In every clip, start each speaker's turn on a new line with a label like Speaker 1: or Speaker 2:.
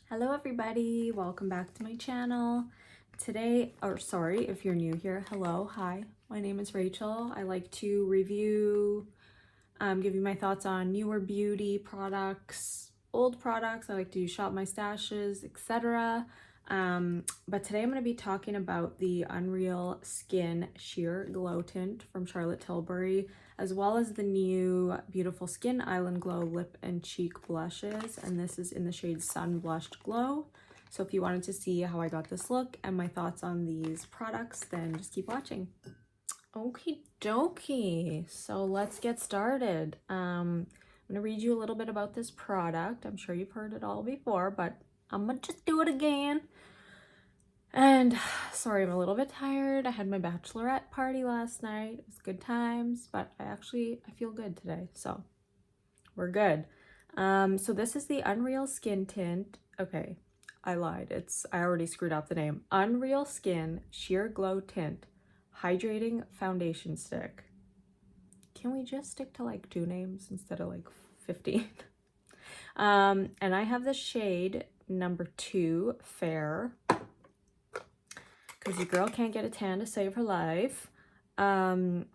Speaker 1: Hello everybody, welcome back to my channel. Today, or sorry if you're new here, hello, hi, my name is Rachel. I like to review, give you my thoughts on newer beauty products, old products. I like to shop my stashes, etc. But today I'm going to be talking about the Unreal Skin Sheer Glow Tint from Charlotte Tilbury, as well as the new Beautiful Skin Island Glow Lip and Cheek Blushes. And this is in the shade Sun Blushed Glow. So if you wanted to see how I got this look and my thoughts on these products, then just keep watching. Okie dokie, so let's get started. I'm gonna read you a little bit about this product. I'm sure you've heard it all before, but I'm gonna just do it again. And sorry, I'm a little bit tired. I had my bachelorette party last night. It was good times, but I feel good today, so we're good. So this is the Unreal Skin Tint. Okay, I lied. I already screwed up the name. Unreal Skin Sheer Glow Tint Hydrating Foundation Stick. Can we just stick to like 2 names instead of like 15? And I have the shade number 2, Fair, because your girl can't get a tan to save her life. And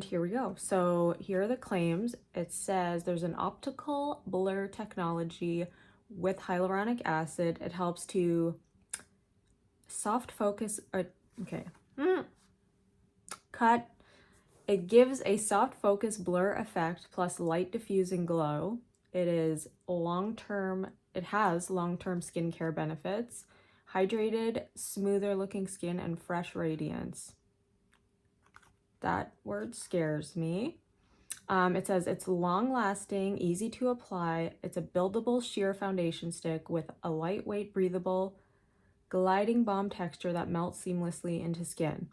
Speaker 1: here we go. So here are the claims. It says there's an optical blur technology with hyaluronic acid. It helps to soft focus. Cut. It gives a soft focus blur effect plus light diffusing glow. It has long-term skincare benefits, hydrated, smoother looking skin, and fresh radiance. That word scares me. It says it's long-lasting, easy to apply. It's a buildable sheer foundation stick with a lightweight, breathable, gliding balm texture that melts seamlessly into skin.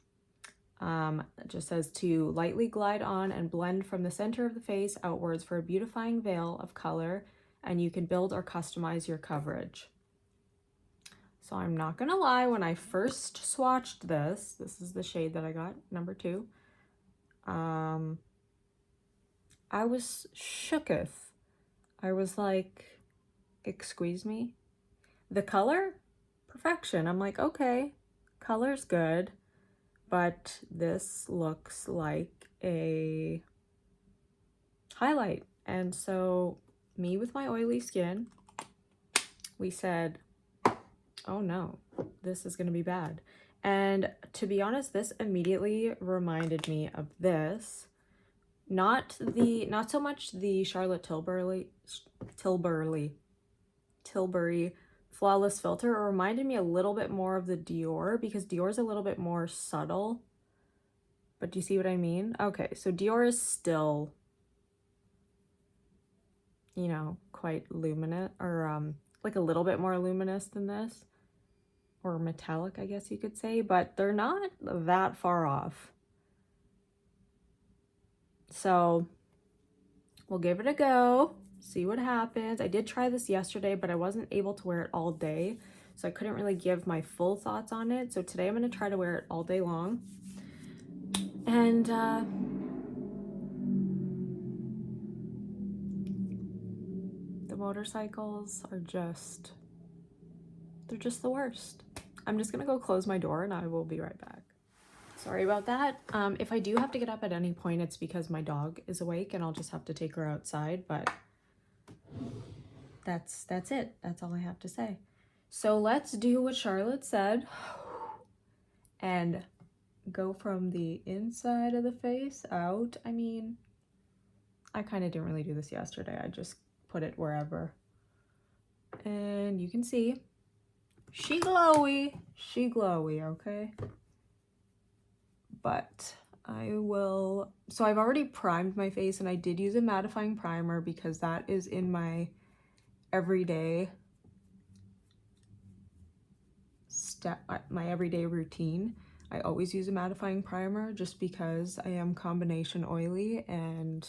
Speaker 1: It just says to lightly glide on and blend from the center of the face outwards for a beautifying veil of color, and you can build or customize your coverage. So I'm not gonna lie, when I first swatched this is the shade that I got, number 2. I was shooketh. I was like, excuse me? The color? Perfection. I'm like, okay, color's good, but this looks like a highlight. And so me with my oily skin, we said, oh no, this is gonna be bad. And to be honest, this immediately reminded me of this. Not so much the Charlotte Tilbury Flawless Filter. It reminded me a little bit more of the Dior, because Dior is a little bit more subtle. But do you see what I mean? Okay, so Dior is still, you know, quite luminous, or like a little bit more luminous than this, or metallic, I guess you could say, but they're not that far off. So we'll give it a go, see what happens. I did try this yesterday, but I wasn't able to wear it all day, so I couldn't really give my full thoughts on it. So today I'm going to try to wear it all day long. And the motorcycles are just, they're just the worst. I'm just going to go close my door and I will be right back. Sorry about that. If I do have to get up at any point, it's because my dog is awake and I'll just have to take her outside, but that's it. That's all I have to say. So let's do what Charlotte said and go from the inside of the face out. I mean, I kind of didn't really do this yesterday. I just put it wherever. And you can see she glowy, okay? But so I've already primed my face, and I did use a mattifying primer because that is in my everyday routine. I always use a mattifying primer just because I am combination oily and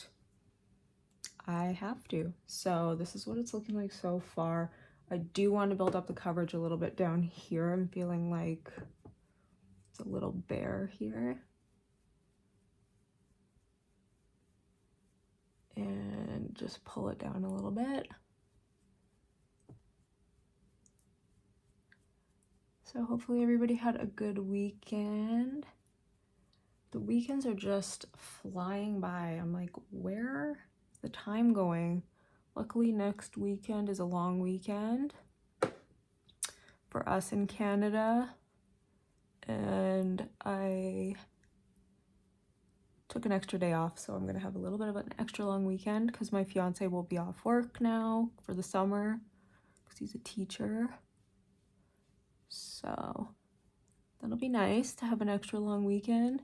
Speaker 1: I have to. So this is what it's looking like so far. I do want to build up the coverage a little bit down here. I'm feeling like it's a little bare here. And just pull it down a little bit. So hopefully everybody had a good weekend. The weekends are just flying by. I'm like, where's the time going? Luckily next weekend is a long weekend for us in Canada. And I took an extra day off, so I'm gonna have a little bit of an extra long weekend because my fiance will be off work now for the summer because he's a teacher. So that'll be nice to have an extra long weekend.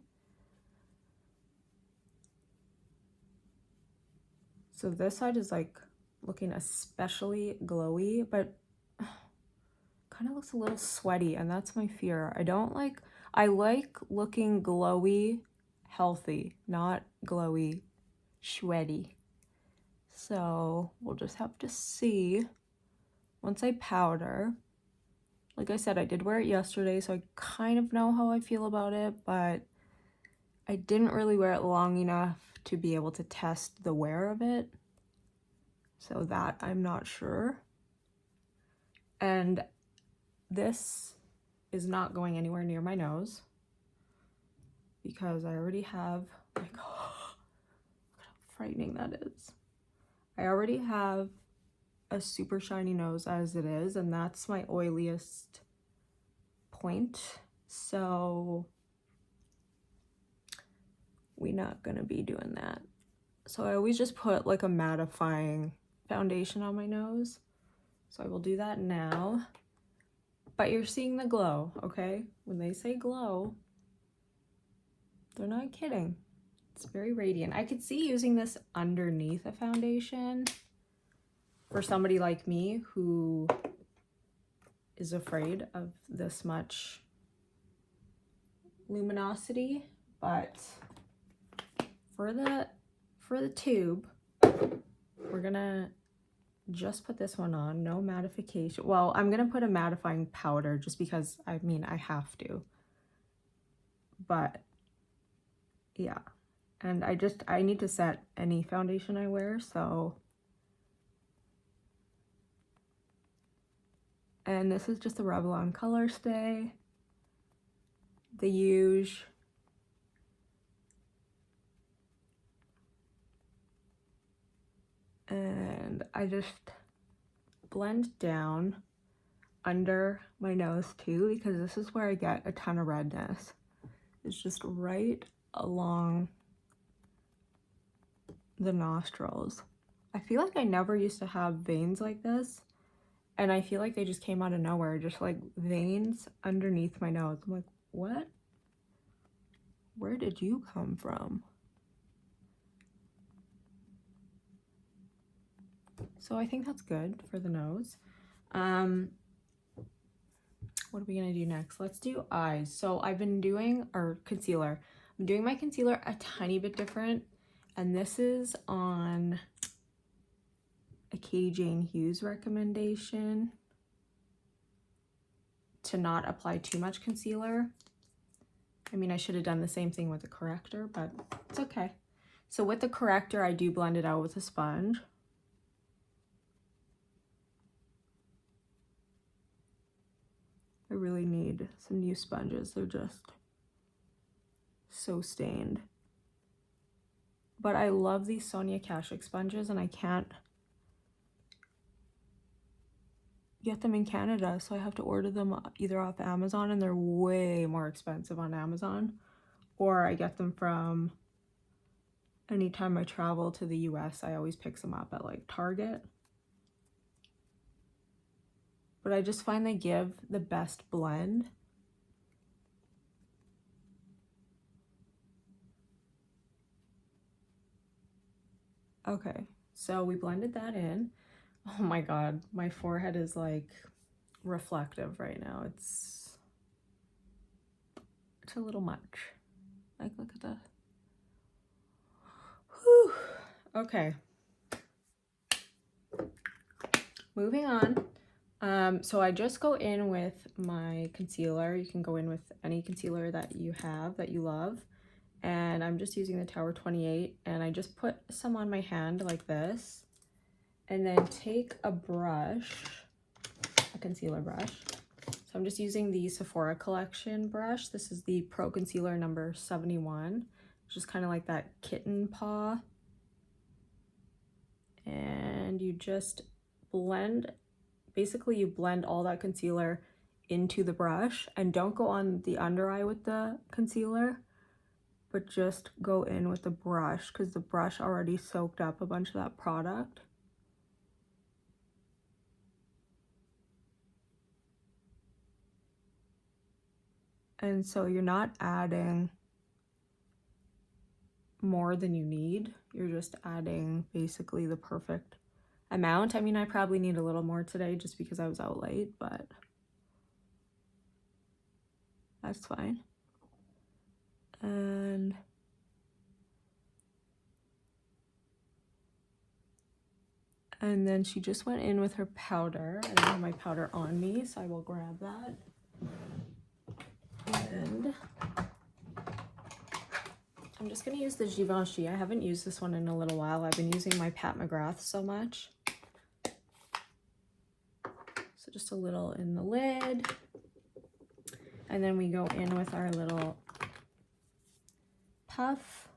Speaker 1: So this side is like looking especially glowy, but kind of looks a little sweaty, and that's my fear. I like looking glowy, healthy, not glowy, sweaty. So we'll just have to see once I powder. Like I said, I did wear it yesterday, so I kind of know how I feel about it, but I didn't really wear it long enough to be able to test the wear of it. So that I'm not sure. And this is not going anywhere near my nose because I already have, like, look how frightening that is. I already have a super shiny nose as it is, and that's my oiliest point. So we're not gonna be doing that. So I always just put like a mattifying foundation on my nose. So I will do that now. But you're seeing the glow, okay? When they say glow, they're not kidding. It's very radiant. I could see using this underneath a foundation for somebody like me who is afraid of this much luminosity, but for the tube, we're gonna just put this one on, no mattification. Well, I'm gonna put a mattifying powder just because, I mean, I have to. But yeah, and I need to set any foundation I wear, so. And this is just a Revlon Color Stay, the Huge. And I just blend down under my nose too, because this is where I get a ton of redness. It's just right along the nostrils. I feel like I never used to have veins like this, and I feel like they just came out of nowhere, just like veins underneath my nose. I'm like, what? Where did you come from? So I think that's good for the nose. What are we gonna do next? Let's do eyes. So I've been doing, or concealer. I'm doing my concealer a tiny bit different, and this is on a Katie Jane Hughes recommendation to not apply too much concealer. I mean, I should have done the same thing with the corrector, but it's okay. So with the corrector, I do blend it out with a sponge. I really need some new sponges. They're just so stained. But I love these Sonia Kashuk sponges, and I can't get them in Canada, so I have to order them either off Amazon, and they're way more expensive on Amazon, or I get them from, anytime I travel to the US, I always pick some up at like Target. But I just find they give the best blend. Okay, so we blended that in. Oh my god, my forehead is like reflective right now. It's a little much. Like, look at that. Whew. Okay. Moving on. So I just go in with my concealer. You can go in with any concealer that you have, that you love. And I'm just using the Tower 28, and I just put some on my hand like this, and then take a brush, a concealer brush. So So I'm just using the Sephora Collection brush. This is the Pro Concealer number 71. It's just kind of like that kitten paw. And you just blend, basically you blend all that concealer into the brush, and don't go on the under eye with the concealer, but just go in with the brush because the brush already soaked up a bunch of that product. And so you're not adding more than you need. You're just adding basically the perfect amount. I mean, I probably need a little more today just because I was out late, but that's fine. And then she just went in with her powder. I don't have my powder on me, so I will grab that. And I'm just gonna use the Givenchy. I haven't used this one in a little while. I've been using my Pat McGrath so much. So just a little in the lid. And then we go in with our little puff.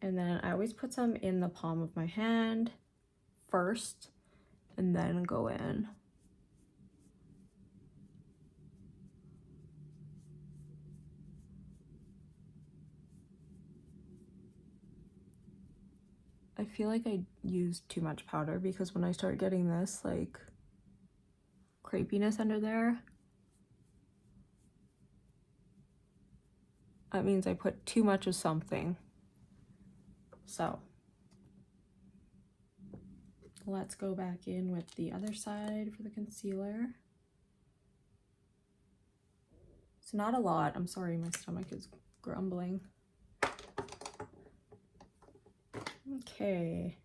Speaker 1: And then I always put some in the palm of my hand first and then go in. I feel like I used too much powder because when I start getting this like crepiness under there, that means I put too much of something. So let's go back in with the other side for the concealer. It's not a lot. I'm sorry, my stomach is grumbling. Okay.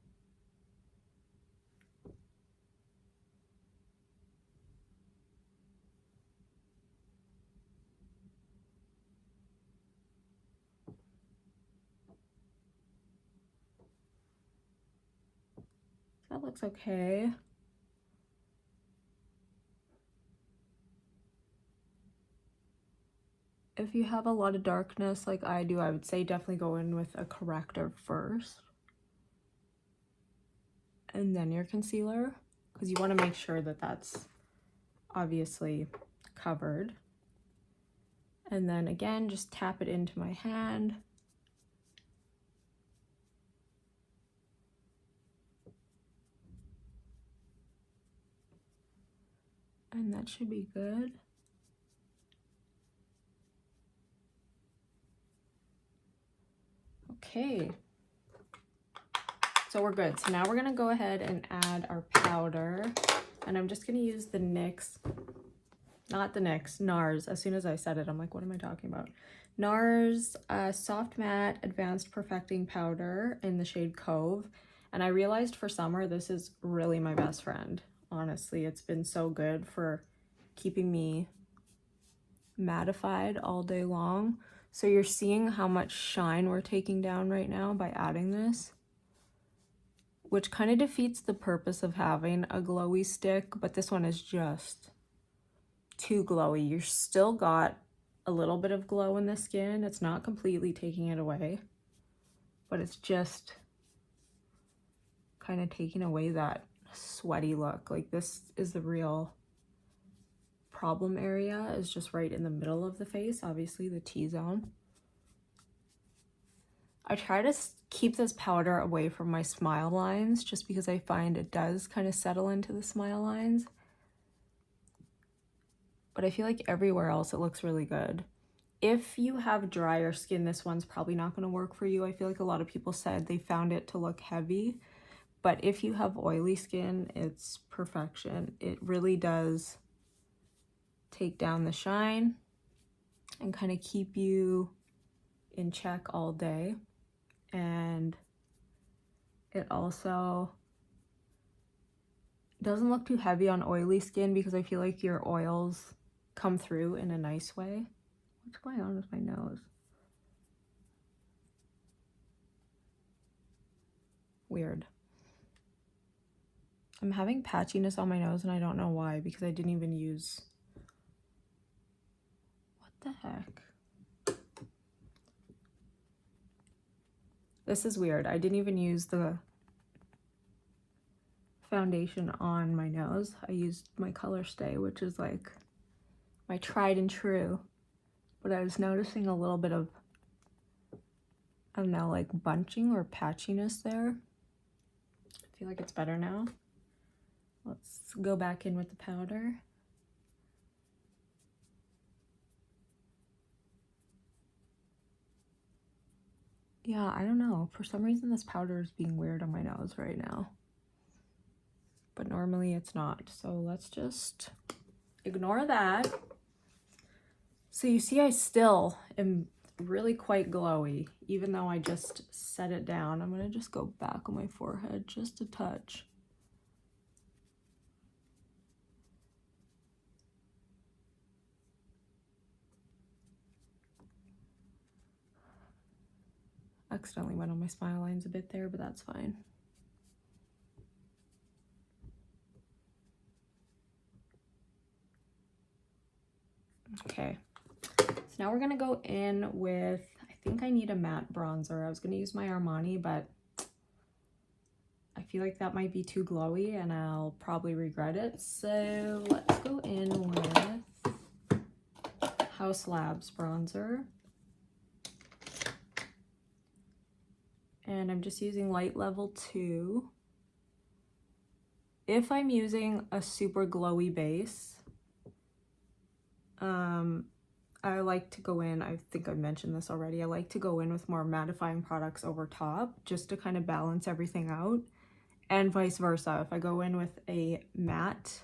Speaker 1: That looks okay. If you have a lot of darkness like I do, I would say definitely go in with a corrector first. And then your concealer, because you want to make sure that that's obviously covered. And then again, just tap it into my hand. And that should be good. Okay. So we're good. So now we're gonna go ahead and add our powder. And I'm just gonna use the NYX, not the NYX, NARS. As soon as I said it, I'm like, what am I talking about? NARS Soft Matte Advanced Perfecting Powder in the shade Cove. And I realized for summer, this is really my best friend. Honestly, it's been so good for keeping me mattified all day long. So you're seeing how much shine we're taking down right now by adding this, which kind of defeats the purpose of having a glowy stick, but this one is just too glowy. You've still got a little bit of glow in the skin. It's not completely taking it away, but it's just kind of taking away that sweaty look. Like, this is the real problem area, is just right in the middle of the face, obviously the T-zone. I try to keep this powder away from my smile lines just because I find it does kind of settle into the smile lines. But I feel like everywhere else it looks really good. If you have drier skin, this one's probably not going to work for you. I feel like a lot of people said they found it to look heavy. But if you have oily skin, it's perfection. It really does take down the shine and kind of keep you in check all day. And it also doesn't look too heavy on oily skin because I feel like your oils come through in a nice way. What's going on with my nose? Weird. I'm having patchiness on my nose and I don't know why, because I didn't even use... What the heck? This is weird. I didn't even use the foundation on my nose. I used my Color Stay, which is like my tried and true. But I was noticing a little bit of, I don't know, like bunching or patchiness there. I feel like it's better now. Let's go back in with the powder. Yeah, I don't know. For some reason, this powder is being weird on my nose right now. But normally it's not. So let's just ignore that. So you see I still am really quite glowy, even though I just set it down. I'm gonna just go back on my forehead just a touch. Accidentally went on my smile lines a bit there, but that's fine. Okay, so now we're gonna go in with, I think I need a matte bronzer. I was gonna use my Armani, but I feel like that might be too glowy and I'll probably regret it. So let's go in with House Labs bronzer. And I'm just using light level 2. If I'm using a super glowy base, I like to go in, I think I mentioned this already, I like to go in with more mattifying products over top just to kind of balance everything out, and vice versa. If I go in with a matte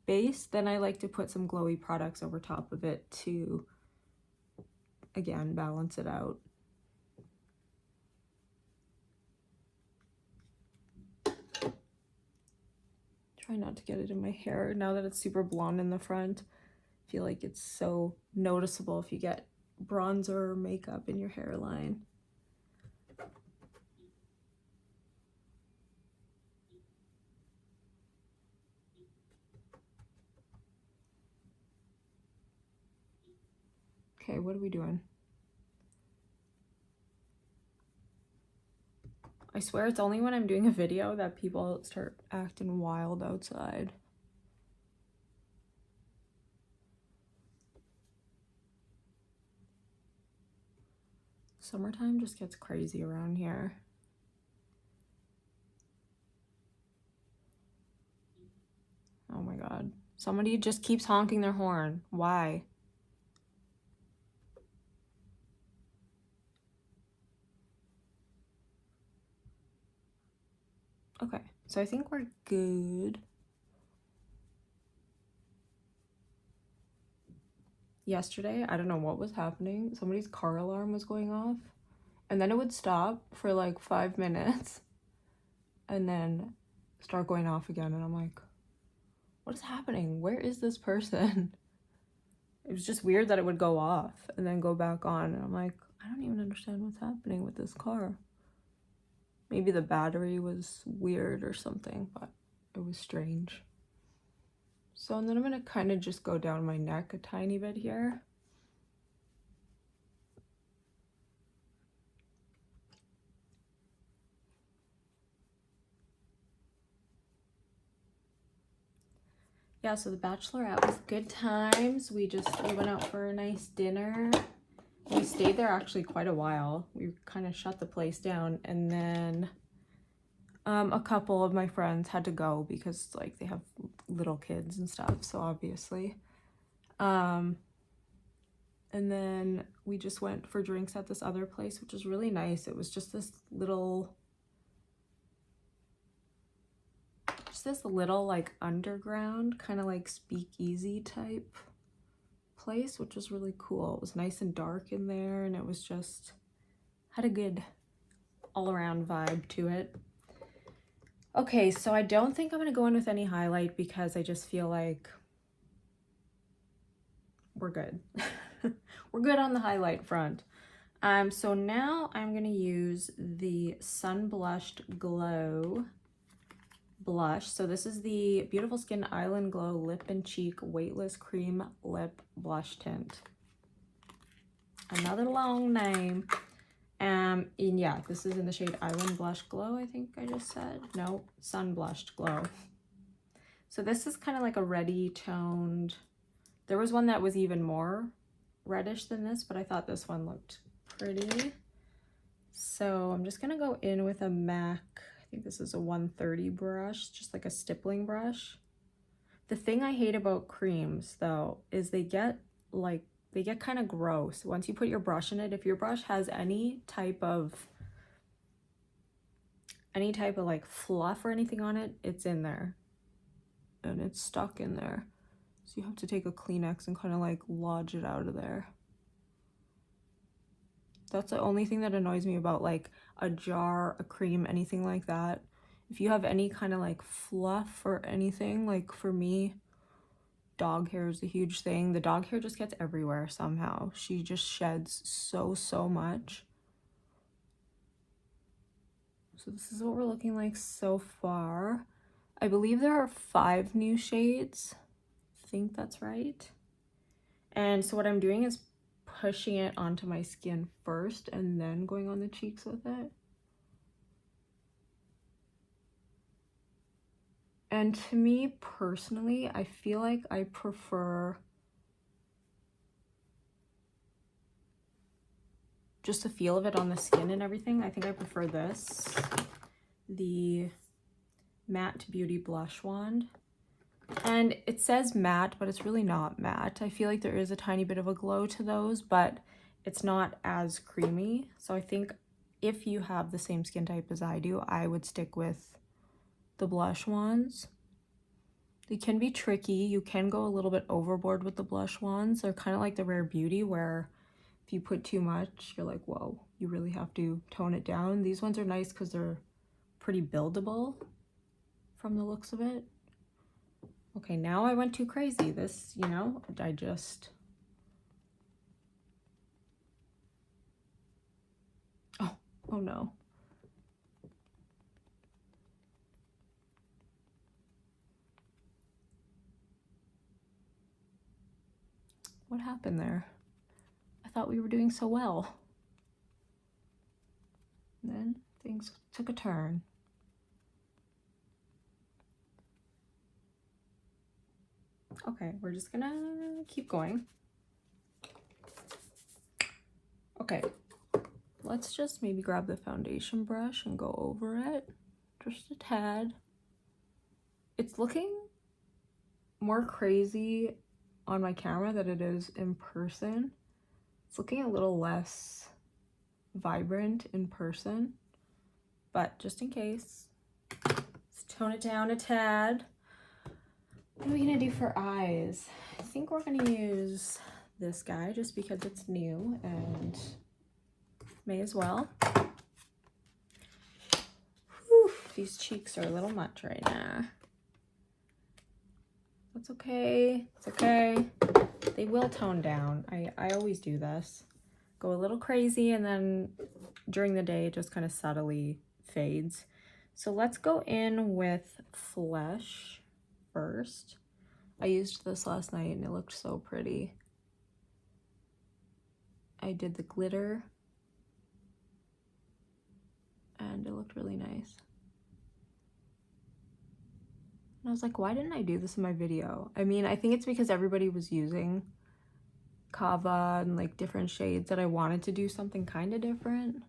Speaker 1: base, then I like to put some glowy products over top of it to, again, balance it out. Try not to get it in my hair now that it's super blonde in the front. I feel like it's so noticeable if you get bronzer or makeup in your hairline. Okay, what are we doing? I swear it's only when I'm doing a video that people start acting wild outside. Summertime just gets crazy around here. Oh my god. Somebody just keeps honking their horn. Why? Okay, so I think we're good. Yesterday, I don't know what was happening. Somebody's car alarm was going off, and then it would stop for like 5 minutes and then start going off again. And I'm like, what is happening? Where is this person? It was just weird that it would go off and then go back on. And I'm like, I don't even understand what's happening with this car. Maybe the battery was weird or something, but it was strange. So, and then I'm gonna kind of just go down my neck a tiny bit here. Yeah, so the Bachelorette was good times. We went out for a nice dinner. We stayed there actually quite a while. We kind of shut the place down, and then a couple of my friends had to go because like they have little kids and stuff, so obviously. And then we just went for drinks at this other place, which was really nice. It was just this little like underground kind of like speakeasy type place, which was really cool. It was nice and dark in there, and it was just had a good all-around vibe to it. Okay, so I don't think I'm gonna go in with any highlight because I just feel like we're good. We're good on the highlight front. So now I'm gonna use the Sun Blushed Glow blush. So this is the Beautiful Skin Island Glow Lip and Cheek Weightless Cream Lip Blush Tint. Another long name. And yeah, this is in the shade Island Blush Glow, I think I just said. No, Sun Blushed Glow. So this is kind of like a reddy toned. There was one that was even more reddish than this, but I thought this one looked pretty. So I'm just gonna go in with a MAC, I think this is a 130 brush, just like a stippling brush. The thing I hate about creams though is they get kind of gross once you put your brush in it. If your brush has any type of like fluff or anything on it, it's in there and it's stuck in there. So you have to take a Kleenex and kind of like lodge it out of there. That's the only thing that annoys me about like a jar, a cream, anything like that. If you have any kind of like fluff or anything, like for me, dog hair is a huge thing. The dog hair just gets everywhere somehow. She just sheds so much. So this is what we're looking like so far. I believe there are 5 new shades. I think that's right. And so what I'm doing is pushing it onto my skin first and then going on the cheeks with it. And to me personally, I feel like I prefer just the feel of it on the skin and everything. I think I prefer this, the Matte Beauty Blush Wand. And it says matte, but it's really not matte. I feel like there is a tiny bit of a glow to those, but it's not as creamy. So I think if you have the same skin type as I do, I would stick with the blush wands. They can be tricky. You can go a little bit overboard with the blush wands. They're kind of like the Rare Beauty, where if you put too much, you're like, whoa, you really have to tone it down. These ones are nice because they're pretty buildable from the looks of it. Okay, now I went too crazy. This, you know, I just... Oh no. What happened there? I thought we were doing so well. And then things took a turn. Okay, we're just gonna keep going. Okay, let's just maybe grab the foundation brush and go over it just a tad. It's looking more crazy on my camera than it is in person. It's looking a little less vibrant in person, but just in case, let's tone it down a tad. What are we gonna do for eyes? I think we're gonna use this guy just because it's new and may as well. Whew, these cheeks are a little much right now. That's okay, it's okay. They will tone down. I always do this. Go a little crazy and then during the day it just kind of subtly fades. So let's go in with Flesh first. I used this last night and it looked so pretty. I did the glitter and it looked really nice. And I was like, why didn't I do this in my video? I mean, I think it's because everybody was using Kava and like different shades that I wanted to do something kind of different.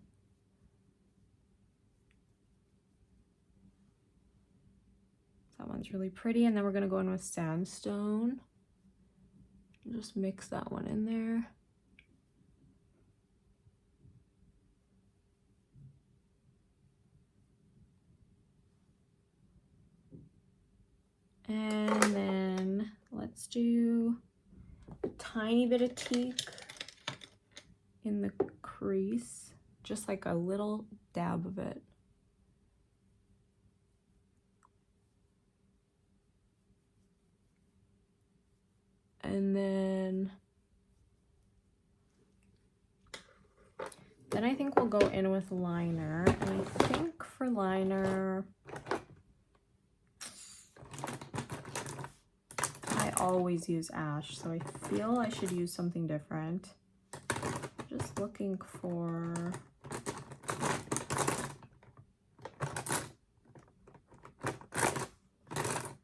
Speaker 1: That one's really pretty. And then we're gonna go in with Sandstone. Just mix that one in there. And then let's do a tiny bit of teak in the crease, just like a little dab of it. And then I think we'll go in with liner. And I think for liner, always use ash, so I feel I should use something different. Just looking for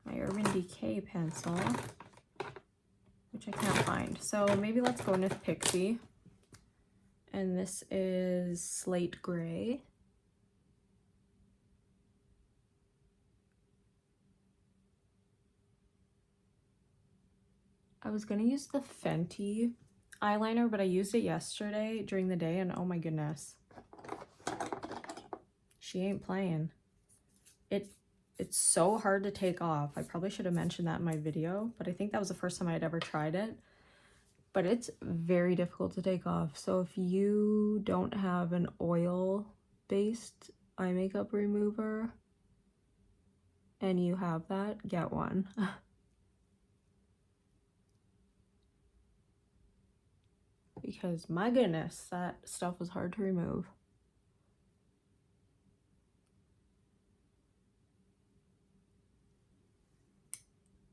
Speaker 1: my Urban Decay pencil, which I can't find. So maybe let's go in with Pixie. And this is Slate Gray. I was gonna use the Fenty eyeliner, but I used it yesterday during the day, and oh my goodness, she ain't playing. It's so hard to take off. I probably should have mentioned that in my video, but I think that was the first time I'd ever tried it. But it's very difficult to take off. So if you don't have an oil-based eye makeup remover and you have that, get one. Because my goodness, that stuff was hard to remove.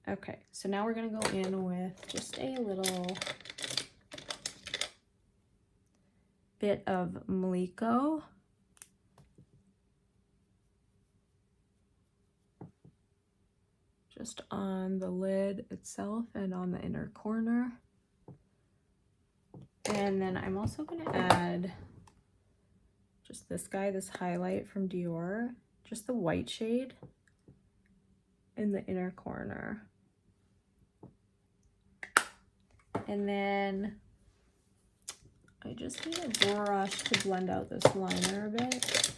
Speaker 1: Okay, so now we're gonna go in with just a little bit of Maliko. Just on the lid itself and on the inner corner. And then I'm also gonna add just this guy, this highlight from Dior, just the white shade in the inner corner. And then I just need a brush to blend out this liner a bit.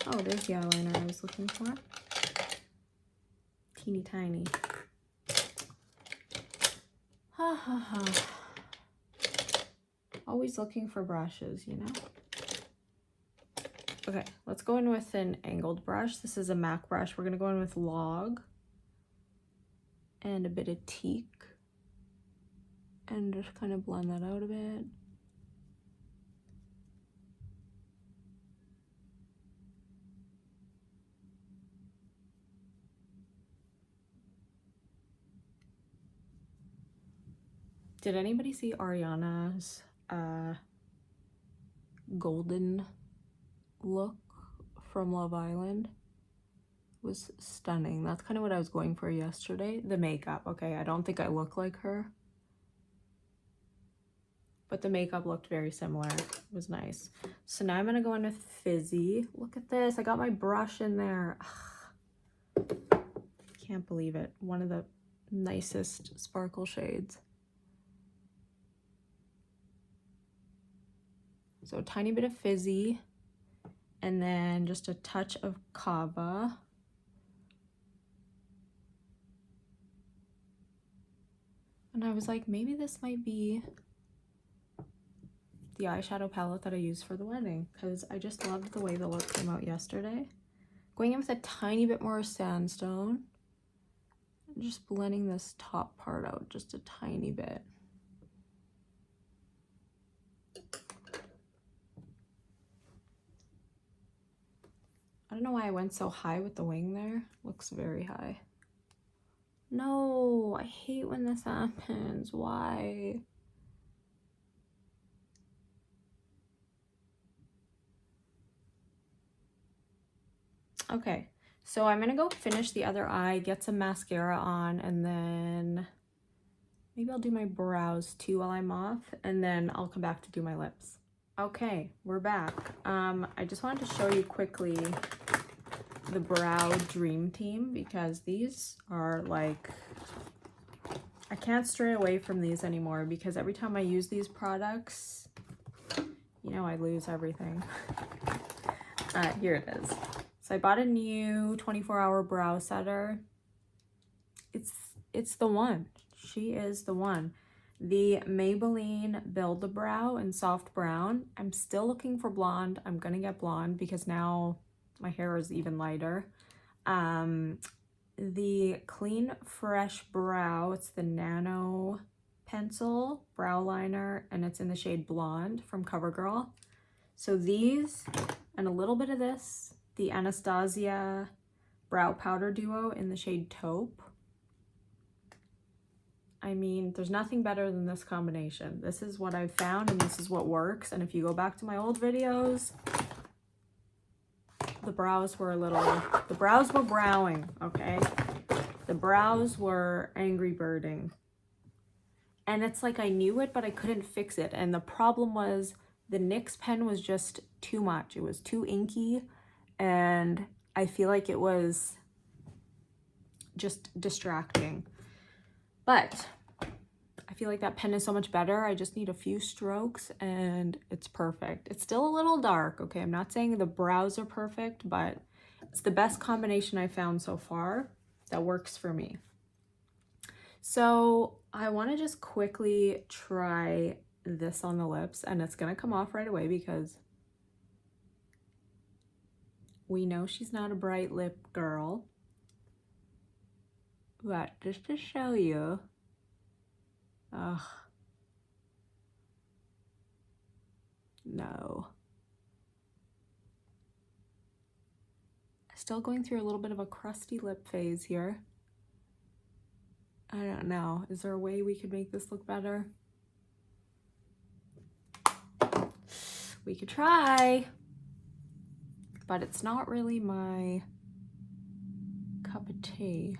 Speaker 1: Oh, there's the eyeliner I was looking for. Teeny tiny. Ha ha ha. Always looking for brushes, you know? Okay, let's go in with an angled brush. This is a MAC brush. We're gonna go in with Log and a bit of Teak and just kind of blend that out a bit. Did anybody see Ariana's golden look from Love Island? It was stunning. That's kind of what I was going for yesterday. The makeup, okay, I don't think I look like her, but the makeup looked very similar. It was nice. So now I'm gonna go in with Fizzy. Look at this, I got my brush in there. Ugh. Can't believe it. One of the nicest sparkle shades. So a tiny bit of Fizzy, and then just a touch of Kava. And I was like, maybe this might be the eyeshadow palette that I used for the wedding, because I just loved the way the look came out yesterday. Going in with a tiny bit more sandstone, and just blending this top part out just a tiny bit. I don't know why I went so high with the wing there. Looks very high. No, I hate when this happens. Why? Okay, so I'm gonna go finish the other eye, get some mascara on, and then maybe I'll do my brows too while I'm off, and then I'll come back to do my lips. Okay, we're back. I just wanted to show you quickly the Brow Dream Team, because these are like, I can't stray away from these anymore, because every time I use these products, you know, I lose everything. Here it is. So I bought a new 24-hour brow setter. It's the one. She is the one. The Maybelline Build a Brow in Soft Brown. I'm still looking for blonde. I'm gonna get blonde because now my hair is even lighter. The Clean Fresh Brow. It's the Nano Pencil Brow Liner, and it's in the shade Blonde from CoverGirl. So these and a little bit of this the Anastasia Brow Powder Duo in the shade Taupe. I mean, there's nothing better than this combination. This is what I've found and this is what works. And if you go back to my old videos, the brows were browing, okay? The brows were angry birding. And it's like I knew it, but I couldn't fix it. And the problem was the NYX pen was just too much. It was too inky, and I feel like it was just distracting. But I feel like that pen is so much better. I just need a few strokes and it's perfect. It's still a little dark, okay? I'm not saying the brows are perfect, but it's the best combination I found so far that works for me. So I want to just quickly try this on the lips, and it's gonna come off right away because we know she's not a bright lip girl. But just to show you, no. Still going through a little bit of a crusty lip phase here. I don't know. Is there a way we could make this look better? We could try, but it's not really my cup of tea.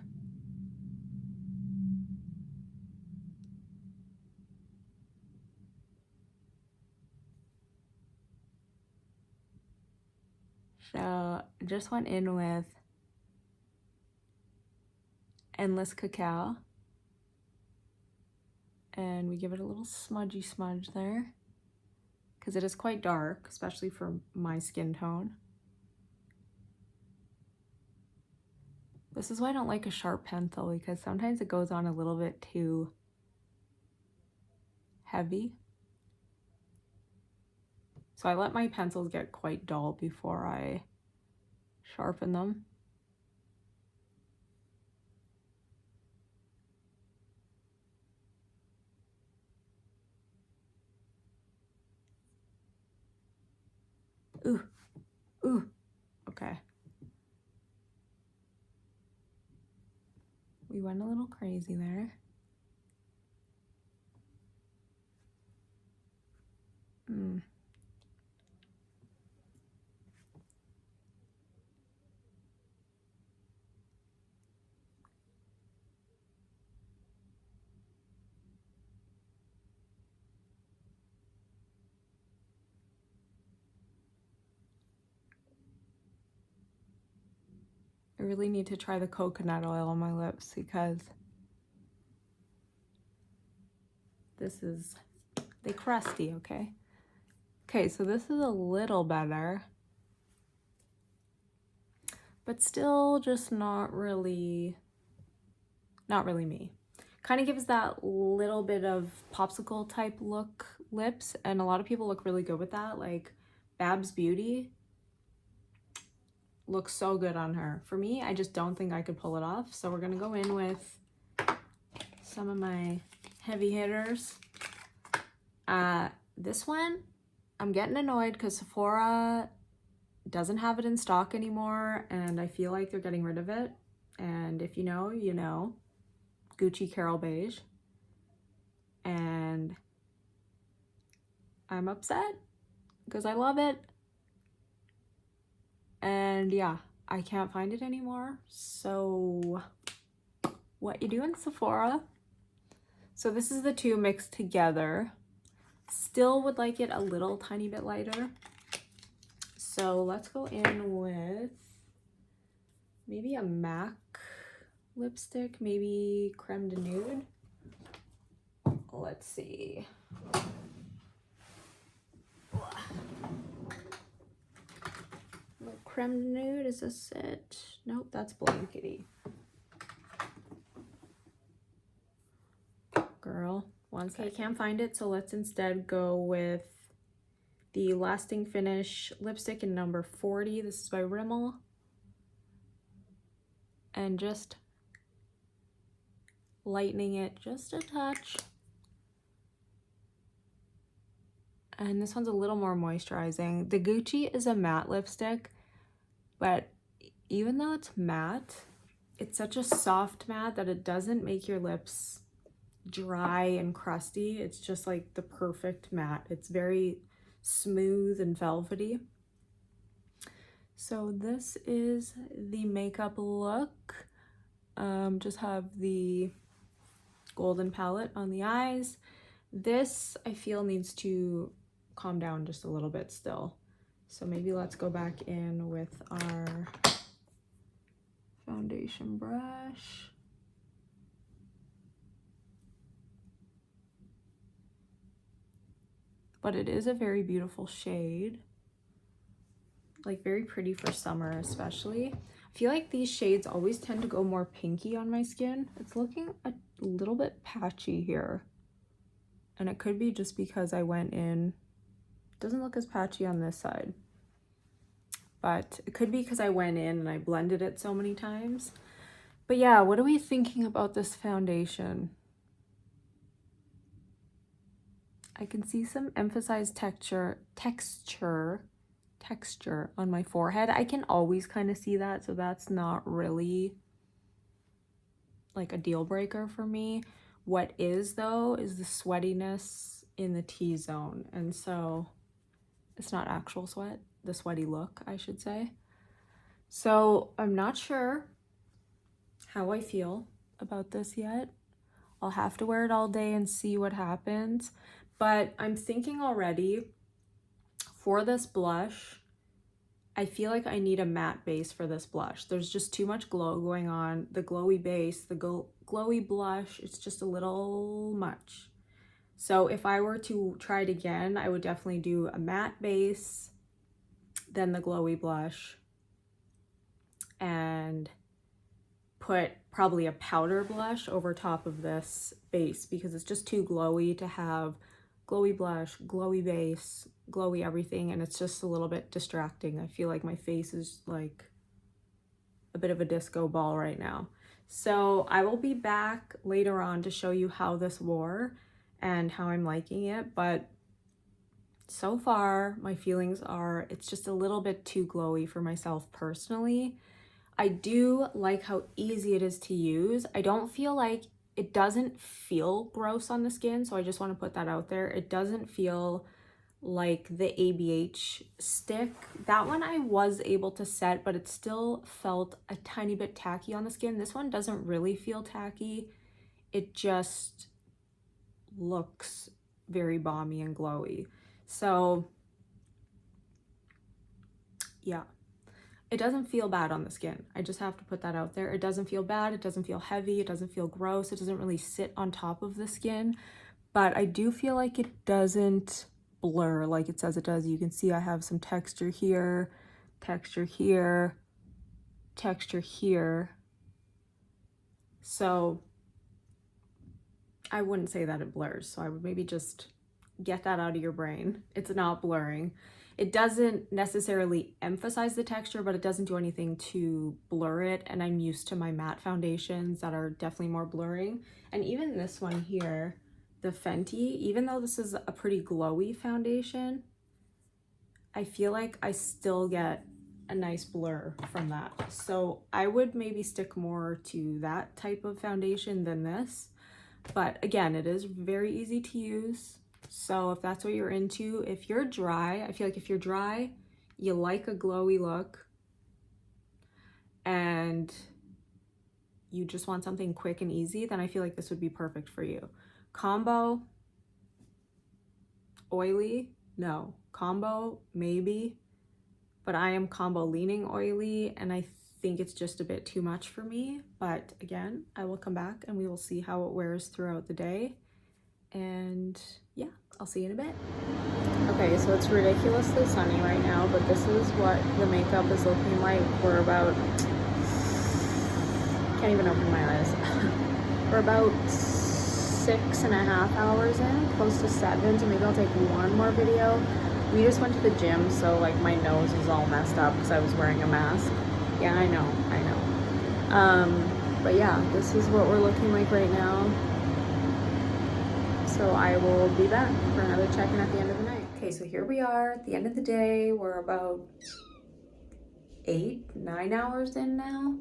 Speaker 1: So I just went in with Endless Cacao, and we give it a little smudgy smudge there because it is quite dark, especially for my skin tone. This is why I don't like a sharp pencil, because sometimes it goes on a little bit too heavy. So I let my pencils get quite dull before I sharpen them. Ooh, ooh, okay. We went a little crazy there. I really need to try the coconut oil on my lips because they crusty, okay? Okay, so this is a little better, but still just not really me. Kind of gives that little bit of popsicle type look lips, and a lot of people look really good with that. Like Babs Beauty looks so good on her. For me, I just don't think I could pull it off. So we're gonna go in with some of my heavy hitters. This one, I'm getting annoyed because Sephora doesn't have it in stock anymore, and I feel like they're getting rid of it. And if you know, you know. Gucci Carol Beige. And I'm upset because I love it. And yeah, I can't find it anymore. So what you doing, Sephora? So this is the two mixed together. Still would like it a little tiny bit lighter. So let's go in with maybe a MAC lipstick, maybe Creme de Nude. Let's see. Creme de Nude, is this it? Nope, that's Blankety. Girl, once I can't find it, so let's instead go with the Lasting Finish lipstick in number 40. This is by Rimmel. And just lightening it just a touch. And this one's a little more moisturizing. The Gucci is a matte lipstick, But even though it's matte, it's such a soft matte that it doesn't make your lips dry and crusty. It's just like the perfect matte. It's very smooth and velvety. So this is the makeup look. Just have the golden palette on the eyes. This I feel needs to calm down just a little bit still. So maybe let's go back in with our foundation brush. But it is a very beautiful shade. Like very pretty for summer especially. I feel like these shades always tend to go more pinky on my skin. It's looking a little bit patchy here. And it could be just because I went in. It doesn't look as patchy on this side. But it could be because I went in and I blended it so many times. But yeah, what are we thinking about this foundation? I can see some emphasized texture on my forehead. I can always kind of see that, so that's not really like a deal breaker for me. What is though is the sweatiness in the T-zone, and so it's not actual sweat, the sweaty look I should say. So I'm not sure how I feel about this yet. I'll have to wear it all day and see what happens, but I'm thinking already for this blush, I feel like I need a matte base for this blush. There's just too much glow going on. The glowy base, the glowy blush, it's just a little much. So if I were to try it again, I would definitely do a matte base, then the glowy blush, and put probably a powder blush over top of this base because it's just too glowy to have glowy blush, glowy base, glowy everything, and it's just a little bit distracting. I feel like my face is like a bit of a disco ball right now. So I will be back later on to show you how this wore and how I'm liking it, but so far my feelings are it's just a little bit too glowy for myself personally. I do like how easy it is to use. I don't feel like it doesn't feel gross on the skin, so I just want to put that out there. It doesn't feel like the ABH stick. That one I was able to set, but it still felt a tiny bit tacky on the skin. This one doesn't really feel tacky. It just looks very balmy and glowy. So yeah. It doesn't feel bad on the skin. I just have to put that out there. It doesn't feel bad. It doesn't feel heavy. It doesn't feel gross. It doesn't really sit on top of the skin. But I do feel like it doesn't blur like it says it does. You can see I have some texture here, texture here, texture here. So I wouldn't say that it blurs. So I would maybe just get that out of your brain. It's not blurring. It doesn't necessarily emphasize the texture, but it doesn't do anything to blur it. And I'm used to my matte foundations that are definitely more blurring. And even this one here, the Fenty, even though this is a pretty glowy foundation, I feel like I still get a nice blur from that. So I would maybe stick more to that type of foundation than this. But again, it is very easy to use. So if that's what you're into, if you're dry, I feel like if you're dry, you like a glowy look, and you just want something quick and easy, then I feel like this would be perfect for you. Combo, oily, no. Combo, maybe, but I am combo leaning oily, and I think it's just a bit too much for me. But again, I will come back and we will see how it wears throughout the day. And yeah, I'll see you in a bit. Okay, so it's ridiculously sunny right now, but this is what the makeup is looking like. We're about, can't even open my eyes. We're about 6.5 hours in, close to 7, so maybe I'll take one more video. We just went to the gym, so like my nose is all messed up because I was wearing a mask. Yeah, I know. But yeah, this is what we're looking like right now. So I will be back for another check-in at the end of the night. Okay, so here we are at the end of the day. We're about 8-9 hours in now,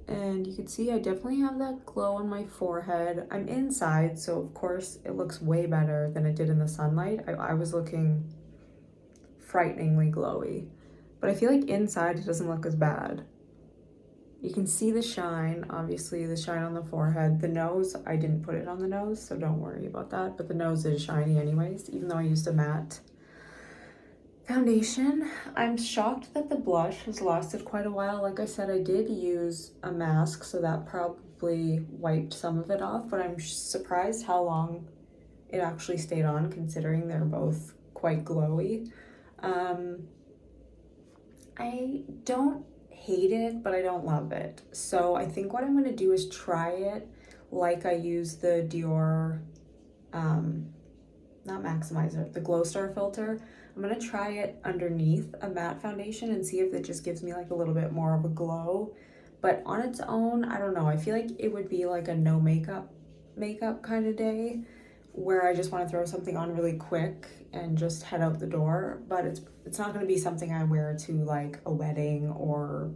Speaker 1: and you can see I definitely have that glow on my forehead. I'm inside, so of course it looks way better than it did in the sunlight. I was looking frighteningly glowy, but I feel like inside it doesn't look as bad. You can see the shine, obviously the shine on the forehead. The nose, I didn't put it on the nose, so don't worry about that, but the nose is shiny anyways, even though I used a matte foundation. I'm shocked that the blush has lasted quite a while. Like I said, I did use a mask, so that probably wiped some of it off, but I'm surprised how long it actually stayed on, considering they're both quite glowy. I don't hate it, but I don't love it. So I think what I'm gonna do is try it like I use the Dior, not maximizer, the Glow Star filter. I'm gonna try it underneath a matte foundation and see if it just gives me like a little bit more of a glow. But on its own, I don't know, I feel like it would be like a no makeup kind of day where I just want to throw something on really quick and just head out the door. But it's not going to be something I wear to like a wedding or,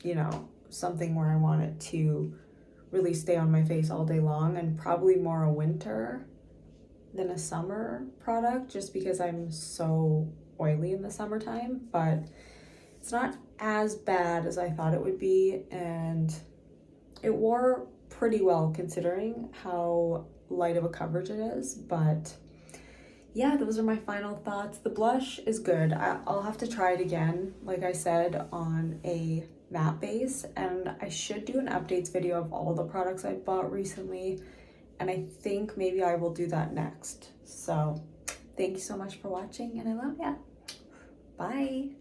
Speaker 1: you know, something where I want it to really stay on my face all day long, and probably more a winter than a summer product, just because I'm so oily in the summertime. But it's not as bad as I thought it would be, and it wore pretty well considering how light of a coverage it is. But yeah, those are my final thoughts. The blush is good. I'll have to try it again, like I said, on a matte base, and I should do an updates video of all the products I bought recently, and I think maybe I will do that next. So thank you so much for watching, and I love ya. Bye.